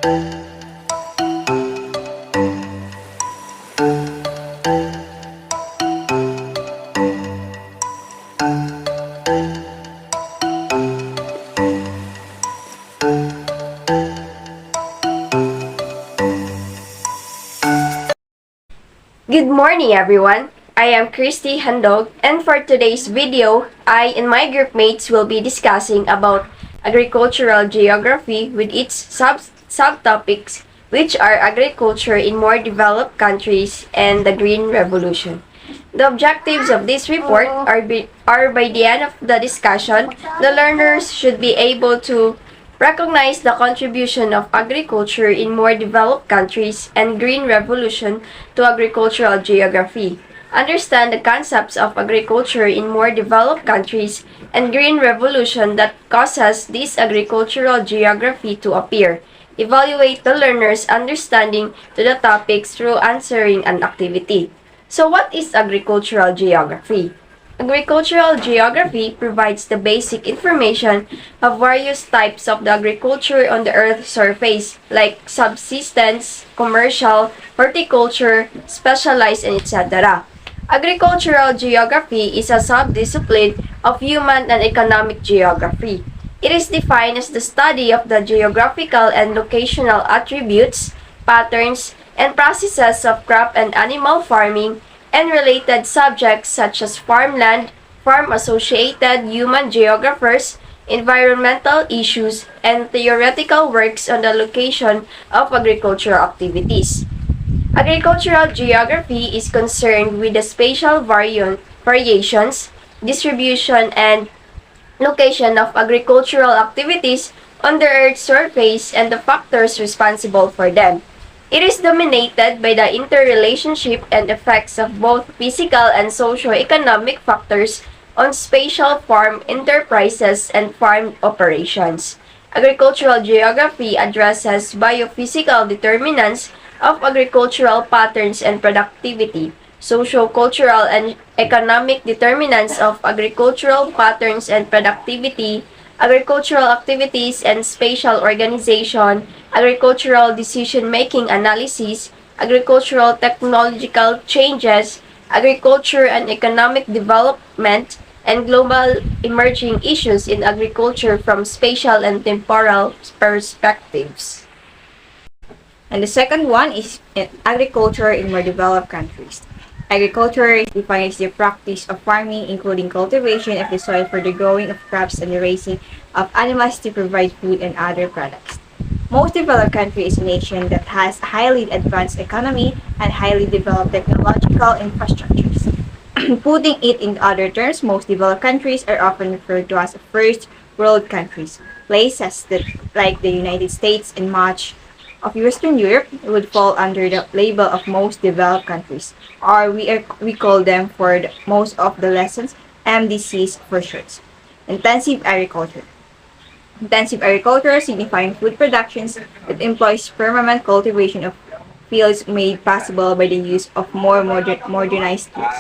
Good morning, everyone. I am Christy Handog, and for today's video, I and my group mates will be discussing about agricultural geography with its subtopics, which are agriculture in more developed countries and the Green Revolution. The objectives of this report are by the end of the discussion, the learners should be able to recognize the contribution of agriculture in more developed countries and Green Revolution to agricultural geography. Understand the concepts of agriculture in more developed countries and Green Revolution that causes this agricultural geography to appear. Evaluate the learner's understanding to the topics through answering an activity. So what is agricultural geography? Agricultural geography provides the basic information of various types of the agriculture on the Earth's surface, like subsistence, commercial, horticulture, specialized, and etc. Agricultural geography is a subdiscipline of human and economic geography. It is defined as the study of the geographical and locational attributes, patterns, and processes of crop and animal farming, and related subjects such as farmland, farm-associated human geographers, environmental issues, and theoretical works on the location of agricultural activities. Agricultural geography is concerned with the spatial variations, distribution, and location of agricultural activities on the Earth's surface and the factors responsible for them. It is dominated by the interrelationship and effects of both physical and socio-economic factors on spatial farm enterprises and farm operations. Agricultural geography addresses biophysical determinants of agricultural patterns and productivity, socio-cultural and economic determinants of agricultural patterns and productivity, agricultural activities and spatial organization, agricultural decision-making analysis, agricultural technological changes, agriculture and economic development, and global emerging issues in agriculture from spatial and temporal perspectives. And the second one is agriculture in more developed countries. Agriculture defines the practice of farming, including cultivation of the soil for the growing of crops and the raising of animals to provide food and other products. Most developed country is a nation that has a highly advanced economy and highly developed technological infrastructures. Putting it in other terms, most developed countries are often referred to as first world countries. Places that, like the United States and much of Western Europe, would fall under the label of most developed countries, or we call them for most of the lessons MDCs for short. Intensive agriculture. Intensive agriculture signifying food productions that employs permanent cultivation of fields made possible by the use of more modernized tools.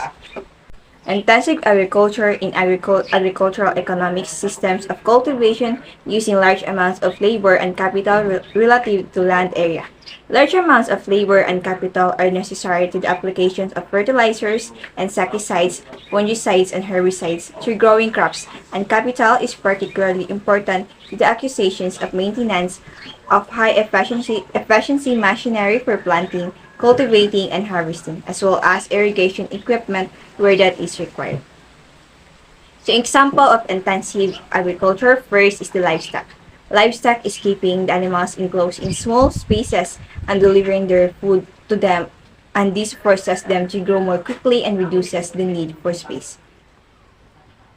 Intensive agriculture in agricultural economic systems of cultivation using large amounts of labor and capital relative to land area. Large amounts of labor and capital are necessary to the applications of fertilizers, insecticides, fungicides, and herbicides to growing crops, and capital is particularly important to the acquisitions of maintenance of high efficiency machinery for planting, cultivating, and harvesting, as well as irrigation equipment where that is required. So, example of intensive agriculture, first is the livestock. Livestock is keeping the animals enclosed in small spaces and delivering their food to them, and this forces them to grow more quickly and reduces the need for space.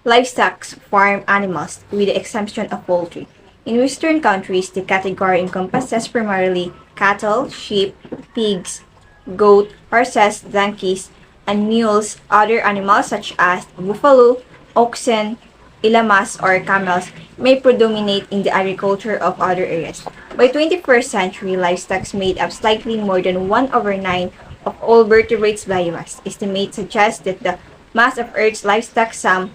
Livestock farm animals, with the exemption of poultry. In Western countries, the category encompasses primarily cattle, sheep, pigs, goat, horses, donkeys, and mules. Other animals such as buffalo, oxen, llamas, or camels may predominate in the agriculture of other areas. By 21st century, livestock made up slightly more than 1/9 of all vertebrates biomass. Estimates suggest that the mass of Earth's livestock sum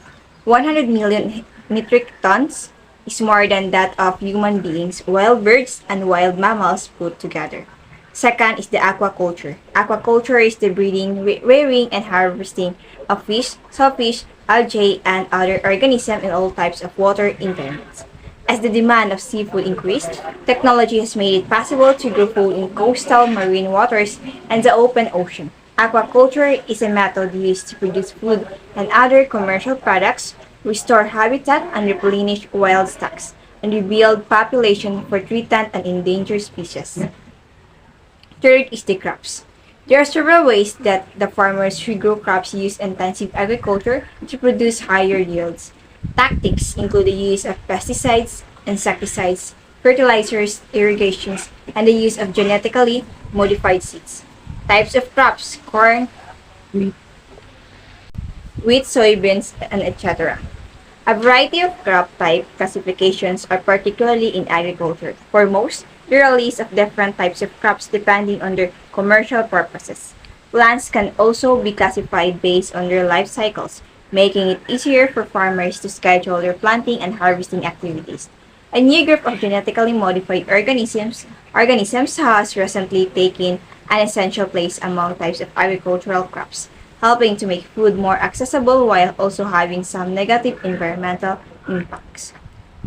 100 million metric tons, is more than that of human beings, wild birds, and wild mammals put together. Second is the aquaculture. Aquaculture is the breeding, rearing, and harvesting of fish, shellfish, algae, and other organisms in all types of water environments. As the demand of seafood increased, technology has made it possible to grow food in coastal marine waters and the open ocean. Aquaculture is a method used to produce food and other commercial products, restore habitat, and replenish wild stocks, and rebuild population for threatened and endangered species. Third is the crops. There are several ways that the farmers who grow crops use intensive agriculture to produce higher yields. Tactics include the use of pesticides, insecticides, fertilizers, irrigations, and the use of genetically modified seeds. Types of crops: corn, wheat, soybeans, and etc. A variety of crop type classifications are particularly in agriculture. For most, there are a list of different types of crops depending on their commercial purposes. Plants can also be classified based on their life cycles, making it easier for farmers to schedule their planting and harvesting activities. A new group of genetically modified organisms has recently taken an essential place among types of agricultural crops, helping to make food more accessible while also having some negative environmental impacts.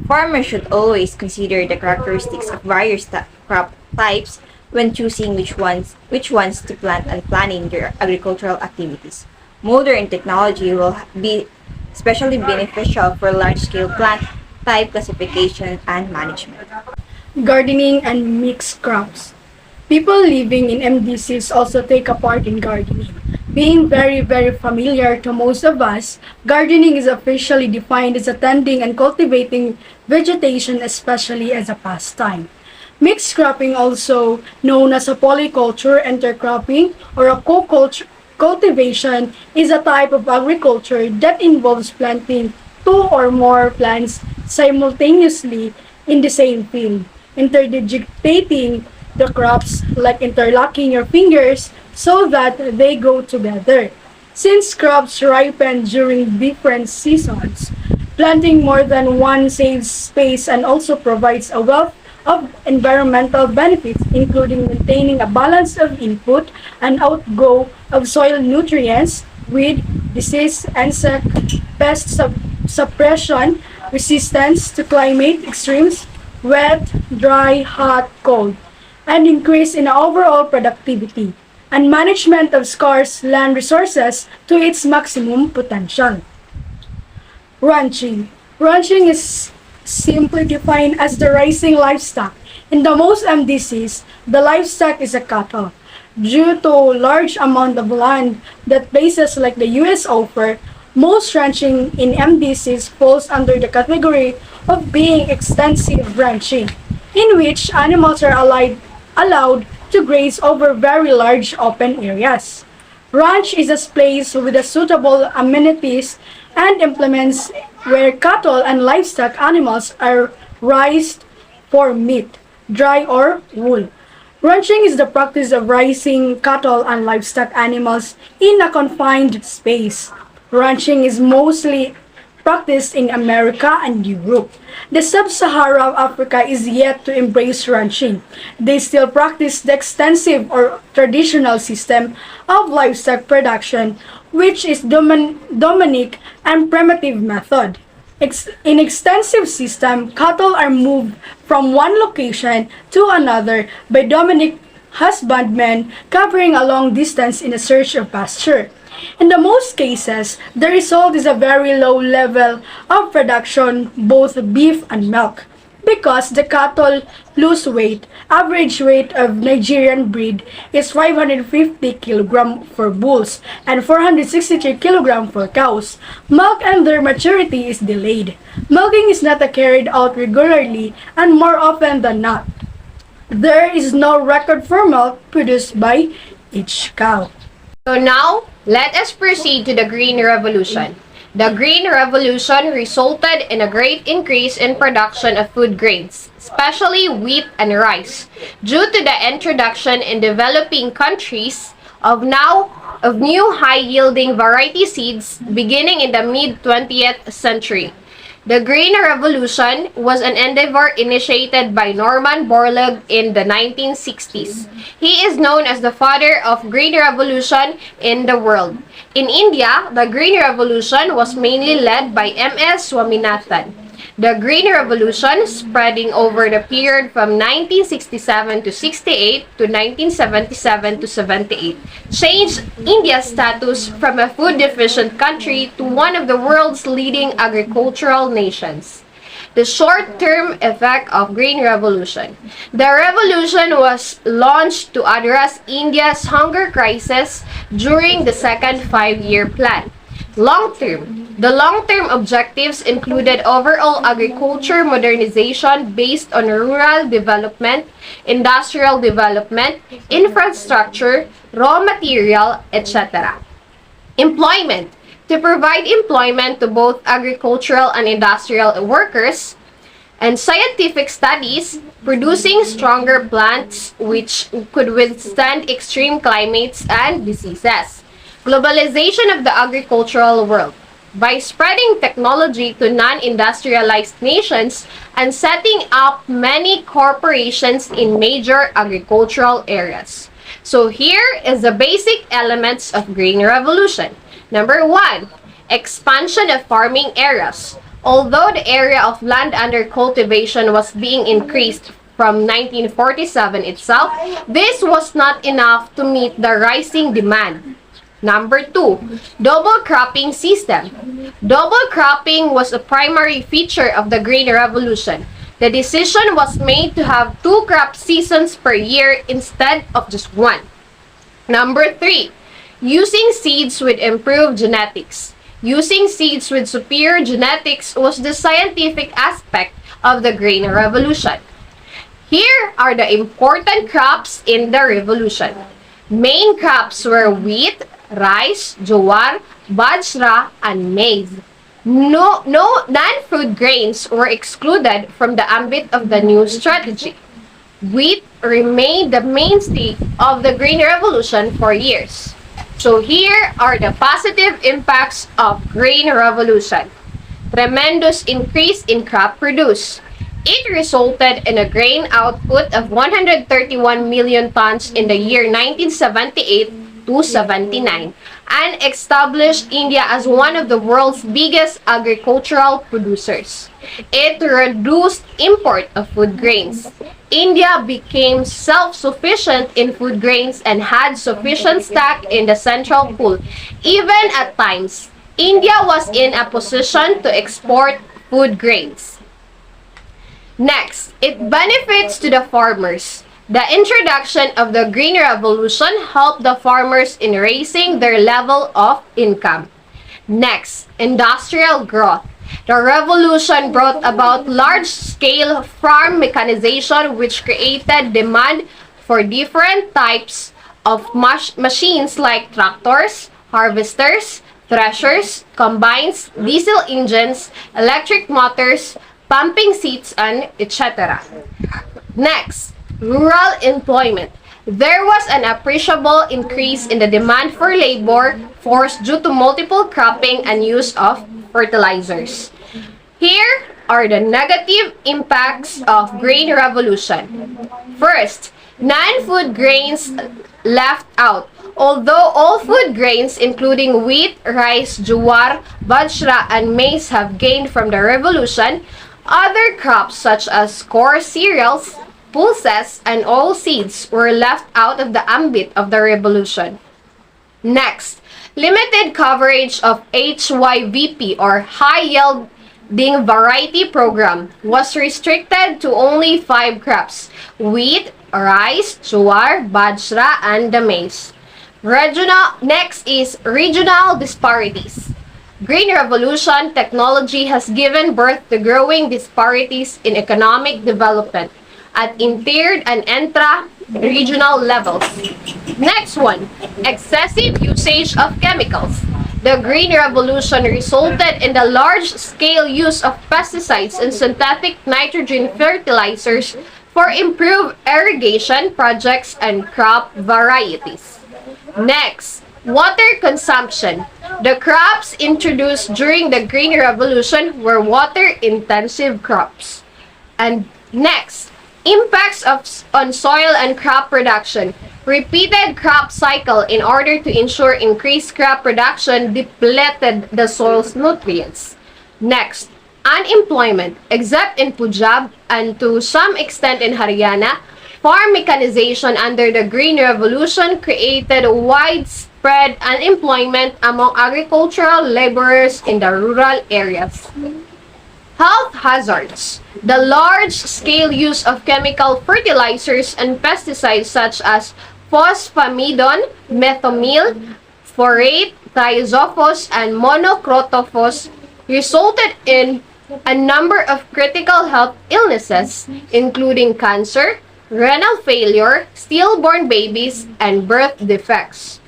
Farmers should always consider the characteristics of various crop types when choosing which ones to plant and planning their agricultural activities. Modern technology will be especially beneficial for large-scale plant type classification and management. Gardening and mixed crops. People living in MDCs also take a part in gardening. Being very familiar to most of us, gardening is officially defined as attending and cultivating vegetation, especially as a pastime. Mixed cropping, also known as a polyculture, intercropping, or a cultivation, is a type of agriculture that involves planting two or more plants simultaneously in the same field, interdigitating the crops like interlocking your fingers so that they go together. Since crops ripen during different seasons, planting more than one saves space and also provides a wealth of environmental benefits, including maintaining a balance of input and outgo of soil nutrients, weed, disease, insect, suppression, resistance to climate extremes, wet, dry, hot, cold, and increase in overall productivity and management of scarce land resources to its maximum potential. Ranching. Ranching is simply defined as the raising livestock. In the most MDCs, the livestock is a cattle. Due to large amount of land that places like the US offer, most ranching in MDCs falls under the category of being extensive ranching, in which animals are allowed to graze over very large open areas. Ranch is a place with a suitable amenities and implements where cattle and livestock animals are raised for meat, dry or wool. Ranching is the practice of raising cattle and livestock animals in a confined space. Ranching is mostly practiced in America and Europe. The sub-Sahara Africa is yet to embrace ranching. They still practice the extensive or traditional system of livestock production, which is domestic and primitive method. In extensive system, cattle are moved from one location to another by domestic husbandmen covering a long distance in a search of pasture. In the most cases, the result is a very low level of production, both beef and milk, because the cattle lose weight. Average weight of Nigerian breed is 550 kg for bulls and 463 kg for cows. Milk and their maturity is delayed. Milking is not carried out regularly and more often than not, there is no record for milk produced by each cow. So now, let us proceed to the Green Revolution. The Green Revolution resulted in a great increase in production of food grains, especially wheat and rice, due to the introduction in developing countries of new high-yielding variety seeds beginning in the mid-20th century. The Green Revolution was an endeavor initiated by Norman Borlaug in the 1960s. He is known as the father of Green Revolution in the world. In India, the Green Revolution was mainly led by M.S. Swaminathan. The Green Revolution, spreading over the period from 1967 to 68 to 1977 to 78, changed India's status from a food deficient country to one of the world's leading agricultural nations. The short-term effect of Green Revolution. The revolution was launched to address India's hunger crisis during the second five-year plan. Long-term. The long-term objectives included overall agriculture modernization based on rural development, industrial development, infrastructure, raw material, etc. Employment. To provide employment to both agricultural and industrial workers, and scientific studies, producing stronger plants which could withstand extreme climates and diseases. Globalization of the agricultural world. By spreading technology to non-industrialized nations and setting up many corporations in major agricultural areas. So here is the basic elements of Green Revolution. Number 1, expansion of farming areas. Although the area of land under cultivation was being increased from 1947 itself, this was not enough to meet the rising demand. Number 2, double cropping system. Double cropping was a primary feature of the Green Revolution. The decision was made to have 2 crop seasons per year instead of just 1. Number 3, using seeds with improved genetics. Using seeds with superior genetics was the scientific aspect of the Green Revolution. Here are the important crops in the revolution. Main crops were wheat, rice, jowar, bajra, and maize. No non-food grains were excluded from the ambit of the new strategy. Wheat remained the mainstay of the Green Revolution for years. So here are the positive impacts of Green Revolution. Tremendous increase in crop produce. It resulted in a grain output of 131 million tons in the year 1978 to 79 and established India as one of the world's biggest agricultural producers. It reduced import of food grains. India became self-sufficient in food grains and had sufficient stock in the central pool. Even at times, India was in a position to export food grains. Next, it benefits to the farmers. The introduction of the Green Revolution helped the farmers in raising their level of income. Next, industrial growth. The revolution brought about large-scale farm mechanization which created demand for different types of machines like tractors, harvesters, threshers, combines, diesel engines, electric motors, pumping seats, and etc. Next, rural employment. There was an appreciable increase in the demand for labor force due to multiple cropping and use of fertilizers. Here are the negative impacts of Green Revolution. First, non-food grains left out. Although all food grains including wheat, rice, jowar, bajra, and maize have gained from the revolution, other crops such as coarse cereals, pulses, and oilseeds were left out of the ambit of the revolution. Next, limited coverage of HYVP or High Yielding Variety Program was restricted to only 5 crops: wheat, rice, jowar, bajra, and the maize. Next is regional disparities. Green Revolution technology has given birth to growing disparities in economic development at inter- and intra-regional levels. Next one, excessive usage of chemicals. The Green Revolution resulted in the large-scale use of pesticides and synthetic nitrogen fertilizers for improved irrigation projects and crop varieties. Next, Water consumption. The crops introduced during the Green Revolution were water-intensive crops. And next, impacts on soil and crop production. Repeated crop cycle in order to ensure increased crop production depleted the soil's nutrients. Next, unemployment. Except in Punjab and to some extent in Haryana, farm mechanization under the Green Revolution created widespread unemployment among agricultural laborers in the rural areas. Health hazards. The large-scale use of chemical fertilizers and pesticides such as phosphamidon, methomyl, phorate, thiosophos, and monocrotophos resulted in a number of critical health illnesses, including cancer, renal failure, stillborn babies, and birth defects.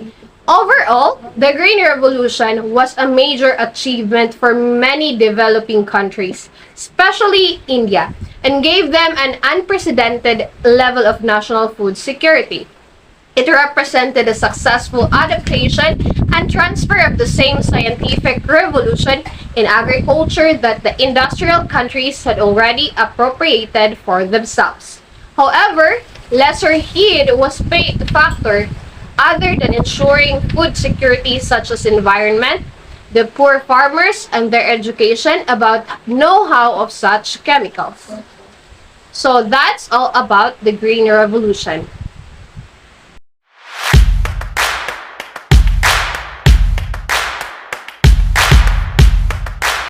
Overall, the Green Revolution was a major achievement for many developing countries, especially India, and gave them an unprecedented level of national food security. It represented a successful adaptation and transfer of the same scientific revolution in agriculture that the industrial countries had already appropriated for themselves. However, lesser heed was paid factor other than ensuring food security such as environment, the poor farmers and their education about know-how of such chemicals. So that's all about the Green Revolution.